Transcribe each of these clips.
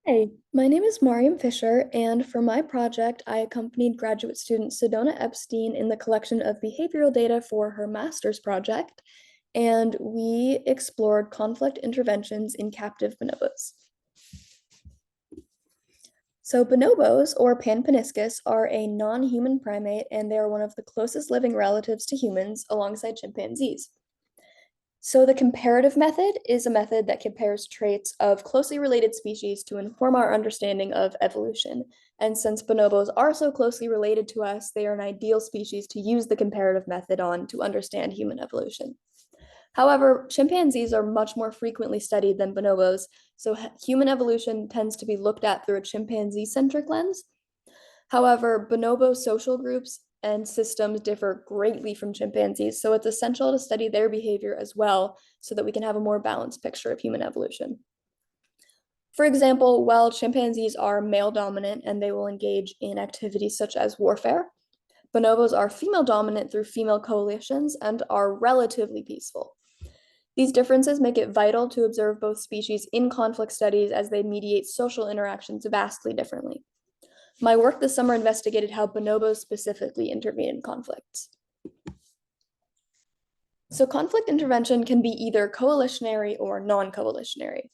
Hey, my name is Mariam Fischer, and for my project, I accompanied graduate student Sedona Epstein in the collection of behavioral data for her master's project, and we explored conflict interventions in captive bonobos. So, bonobos, or Panpaniscus, are a non-human primate, and they are one of the closest living relatives to humans alongside chimpanzees. So the comparative method is a method that compares traits of closely related species to inform our understanding of evolution. And since bonobos are so closely related to us, they are an ideal species to use the comparative method on to understand human evolution. However, chimpanzees are much more frequently studied than bonobos, so human evolution tends to be looked at through a chimpanzee-centric lens. However, bonobo social groups and systems differ greatly from chimpanzees, so it's essential to study their behavior as well so that we can have a more balanced picture of human evolution. For example, while chimpanzees are male dominant and they will engage in activities such as warfare, bonobos are female dominant through female coalitions and are relatively peaceful. These differences make it vital to observe both species in conflict studies as they mediate social interactions vastly differently. My work this summer investigated how bonobos specifically intervene in conflicts. So, conflict intervention can be either coalitionary or non coalitionary.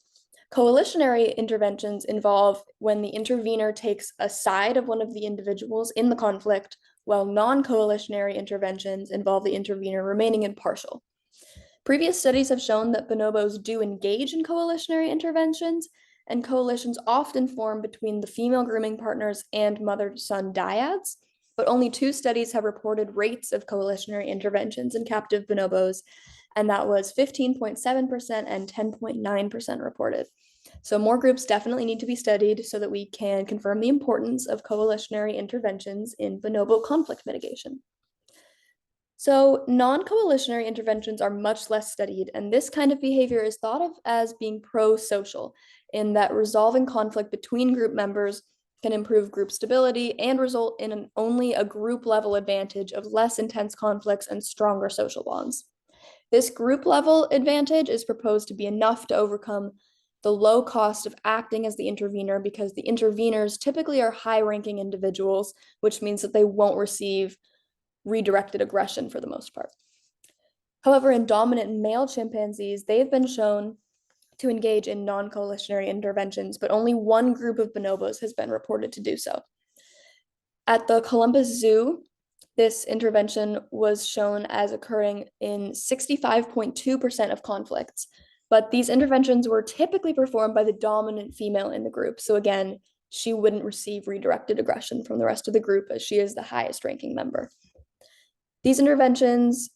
Coalitionary interventions involve when the intervener takes a side of one of the individuals in the conflict, while non coalitionary interventions involve the intervener remaining impartial. Previous studies have shown that bonobos do engage in coalitionary interventions, and coalitions often form between the female grooming partners and mother-son dyads, but only two studies have reported rates of coalitionary interventions in captive bonobos, and that was 15.7% and 10.9% reported. So more groups definitely need to be studied so that we can confirm the importance of coalitionary interventions in bonobo conflict mitigation. So, non coalitionary interventions are much less studied, and this kind of behavior is thought of as being pro social, in that resolving conflict between group members can improve group stability and result in only a group level advantage of less intense conflicts and stronger social bonds. This group level advantage is proposed to be enough to overcome the low cost of acting as the intervener because the interveners typically are high ranking individuals, which means that they won't receive redirected aggression for the most part. However, in dominant male chimpanzees, they've been shown to engage in non coalitionary interventions, but only one group of bonobos has been reported to do so. At the Columbus Zoo, this intervention was shown as occurring in 65.2% of conflicts, but these interventions were typically performed by the dominant female in the group. So, again, she wouldn't receive redirected aggression from the rest of the group as she is the highest ranking member. These interventions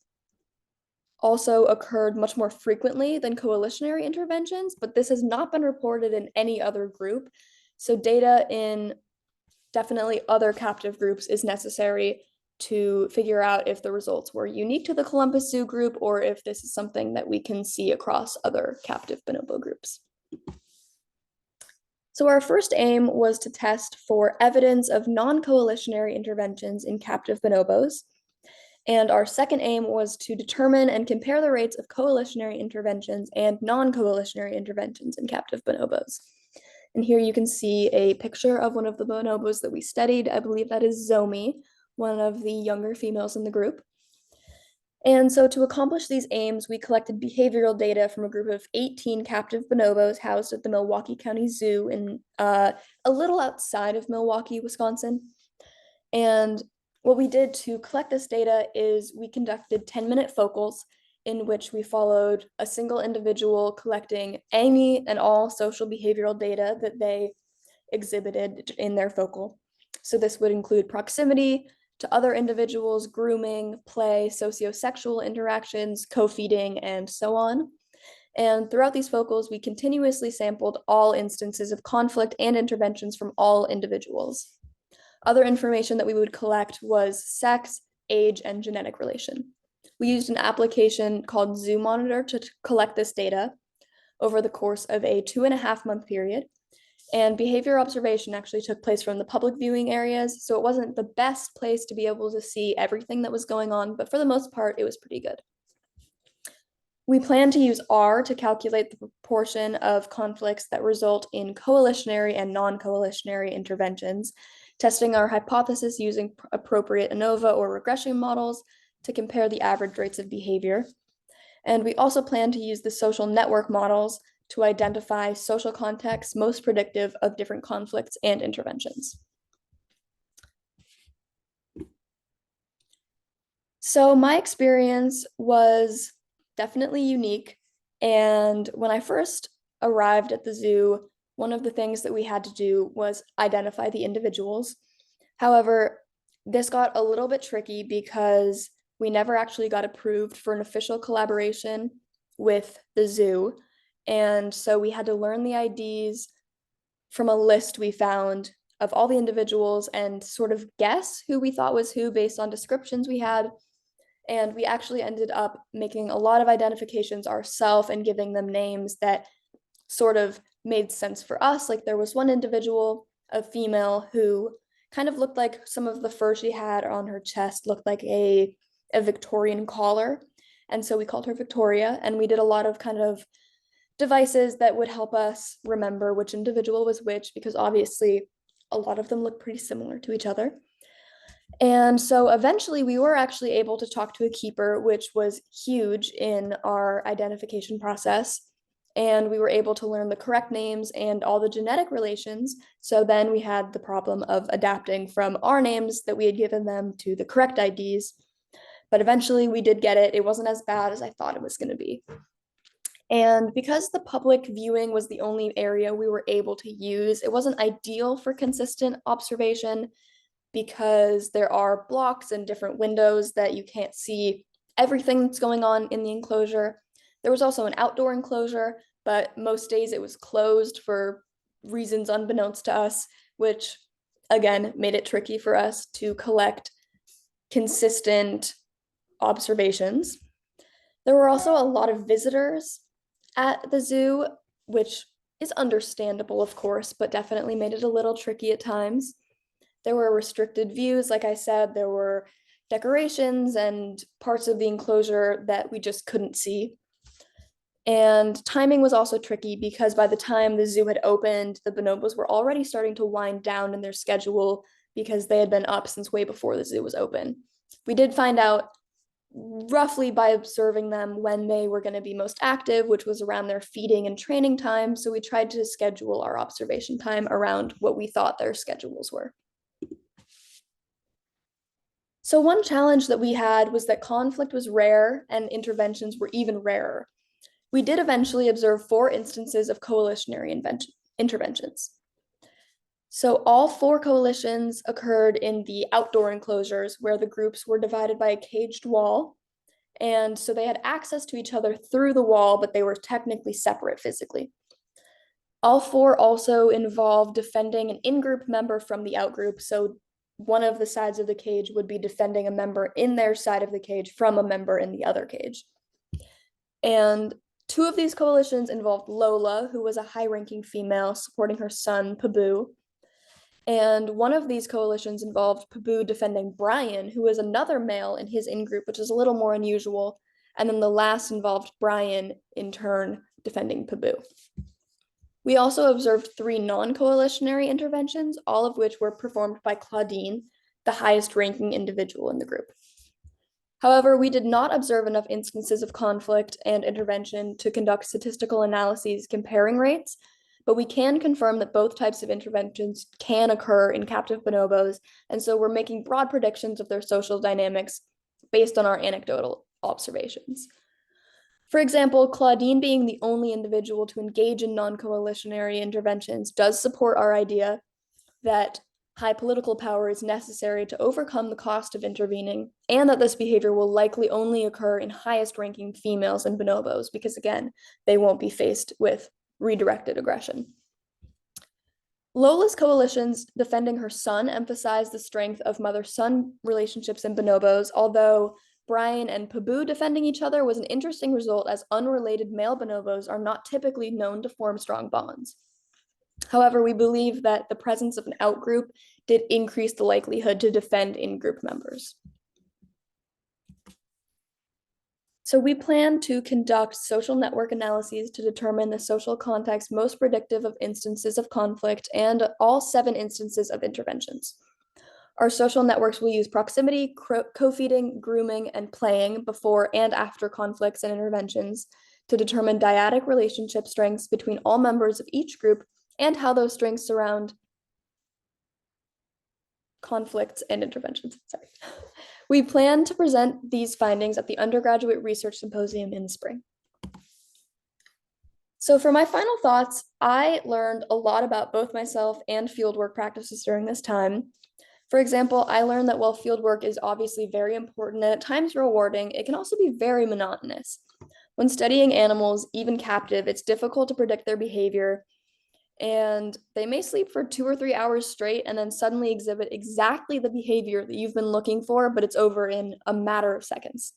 also occurred much more frequently than coalitionary interventions, but this has not been reported in any other group. So, data in definitely other captive groups is necessary to figure out if the results were unique to the Columbus Zoo group or if this is something that we can see across other captive bonobo groups. So, our first aim was to test for evidence of non coalitionary interventions in captive bonobos. And our second aim was to determine and compare the rates of coalitionary interventions and non coalitionary interventions in captive bonobos. And here you can see a picture of one of the bonobos that we studied. I believe that is Zomi, one of the younger females in the group. And so, to accomplish these aims, we collected behavioral data from a group of 18 captive bonobos housed at the Milwaukee County Zoo in a little outside of Milwaukee, Wisconsin. And what we did to collect this data is we conducted 10-minute focals in which we followed a single individual collecting any and all social behavioral data that they exhibited in their focal. So this would include proximity to other individuals, grooming, play, sociosexual interactions, co-feeding, and so on. And throughout these focals, we continuously sampled all instances of conflict and interventions from all individuals. Other information that we would collect was sex, age, and genetic relation. We used an application called Zoo Monitor to collect this data over the course of a 2.5-month period. And behavior observation actually took place from the public viewing areas, so it wasn't the best place to be able to see everything that was going on, but for the most part, it was pretty good. We plan to use R to calculate the proportion of conflicts that result in coalitionary and non-coalitionary interventions, testing our hypothesis using appropriate ANOVA or regression models to compare the average rates of behavior. And we also plan to use the social network models to identify social contexts most predictive of different conflicts and interventions. So my experience was definitely unique. And when I first arrived at the zoo, one of the things that we had to do was identify the individuals. However, this got a little bit tricky because we never actually got approved for an official collaboration with the zoo. And so we had to learn the IDs from a list we found of all the individuals and sort of guess who we thought was who based on descriptions we had. And we actually ended up making a lot of identifications ourselves and giving them names that sort of made sense for us. Like there was one individual, a female, who kind of looked like some of the fur she had on her chest looked like a Victorian collar. And so we called her Victoria, and we did a lot of kind of devices that would help us remember which individual was which, because obviously a lot of them look pretty similar to each other. And so eventually we were actually able to talk to a keeper, which was huge in our identification process. And we were able to learn the correct names and all the genetic relations. So then we had the problem of adapting from our names that we had given them to the correct IDs. But eventually we did get it. It wasn't as bad as I thought it was going to be. And because the public viewing was the only area we were able to use, it wasn't ideal for consistent observation because there are blocks and different windows that you can't see everything that's going on in the enclosure. There was also an outdoor enclosure, but most days it was closed for reasons unbeknownst to us, which again made it tricky for us to collect consistent observations. There were also a lot of visitors at the zoo, which is understandable, of course, but definitely made it a little tricky at times. There were restricted views, like I said, there were decorations and parts of the enclosure that we just couldn't see. And timing was also tricky because by the time the zoo had opened, the bonobos were already starting to wind down in their schedule because they had been up since way before the zoo was open. We did find out roughly by observing them when they were going to be most active, which was around their feeding and training time. So we tried to schedule our observation time around what we thought their schedules were. So one challenge that we had was that conflict was rare and interventions were even rarer. We did eventually observe 4 instances of coalitionary interventions. So all 4 coalitions occurred in the outdoor enclosures where the groups were divided by a caged wall. And so they had access to each other through the wall, but they were technically separate physically. All 4 also involved defending an in-group member from the out-group. So one of the sides of the cage would be defending a member in their side of the cage from a member in the other cage. And 2 of these coalitions involved Lola, who was a high-ranking female supporting her son, Pabu. And one of these coalitions involved Pabu defending Brian, who was another male in his in-group, which is a little more unusual. And then the last involved Brian, in turn, defending Pabu. We also observed 3 non-coalitionary interventions, all of which were performed by Claudine, the highest-ranking individual in the group. However, we did not observe enough instances of conflict and intervention to conduct statistical analyses comparing rates, but we can confirm that both types of interventions can occur in captive bonobos, and so we're making broad predictions of their social dynamics based on our anecdotal observations. For example, Claudine being the only individual to engage in non-coalitionary interventions does support our idea that high political power is necessary to overcome the cost of intervening, and that this behavior will likely only occur in highest-ranking females and bonobos, because again, they won't be faced with redirected aggression. Lola's coalitions defending her son emphasized the strength of mother-son relationships in bonobos, although Brian and Pabu defending each other was an interesting result, as unrelated male bonobos are not typically known to form strong bonds. However, we believe that the presence of an outgroup did increase the likelihood to defend in-group members. So we plan to conduct social network analyses to determine the social context most predictive of instances of conflict and all 7 instances of interventions. Our social networks will use proximity, co-feeding, grooming, and playing before and after conflicts and interventions to determine dyadic relationship strengths between all members of each group and how those strengths surround conflicts and interventions. Sorry. We plan to present these findings at the undergraduate research symposium in the spring. So for my final thoughts, I learned a lot about both myself and fieldwork practices during this time. For example, I learned that while fieldwork is obviously very important and at times rewarding, it can also be very monotonous. When studying animals, even captive, it's difficult to predict their behavior, and they may sleep for 2 or 3 hours straight and then suddenly exhibit exactly the behavior that you've been looking for, but it's over in a matter of seconds.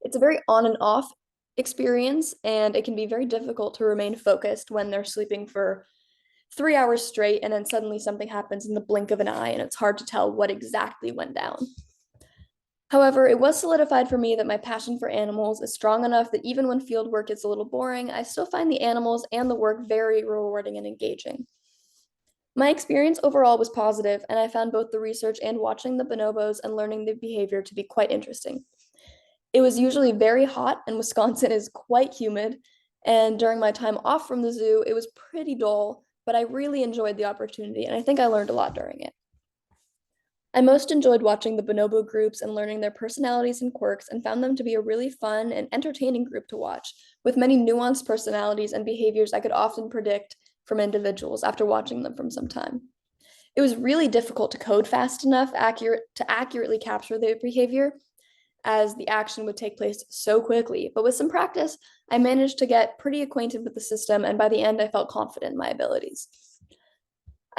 It's a very on and off experience, and it can be very difficult to remain focused when they're sleeping for 3 hours straight and then suddenly something happens in the blink of an eye and it's hard to tell what exactly went down. However, it was solidified for me that my passion for animals is strong enough that even when field work is a little boring, I still find the animals and the work very rewarding and engaging. My experience overall was positive, and I found both the research and watching the bonobos and learning the behavior to be quite interesting. It was usually very hot, and Wisconsin is quite humid, and during my time off from the zoo, it was pretty dull, but I really enjoyed the opportunity, and I think I learned a lot during it. I most enjoyed watching the bonobo groups and learning their personalities and quirks, and found them to be a really fun and entertaining group to watch, with many nuanced personalities and behaviors I could often predict from individuals after watching them from some time. It was really difficult to code fast enough to accurately capture their behavior, as the action would take place so quickly. But with some practice, I managed to get pretty acquainted with the system, and by the end, I felt confident in my abilities.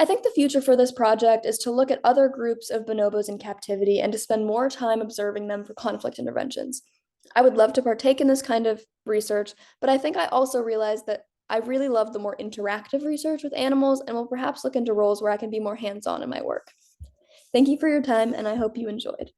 I think the future for this project is to look at other groups of bonobos in captivity and to spend more time observing them for conflict interventions. I would love to partake in this kind of research, but I think I also realized that I really love the more interactive research with animals and will perhaps look into roles where I can be more hands-on in my work. Thank you for your time, and I hope you enjoyed.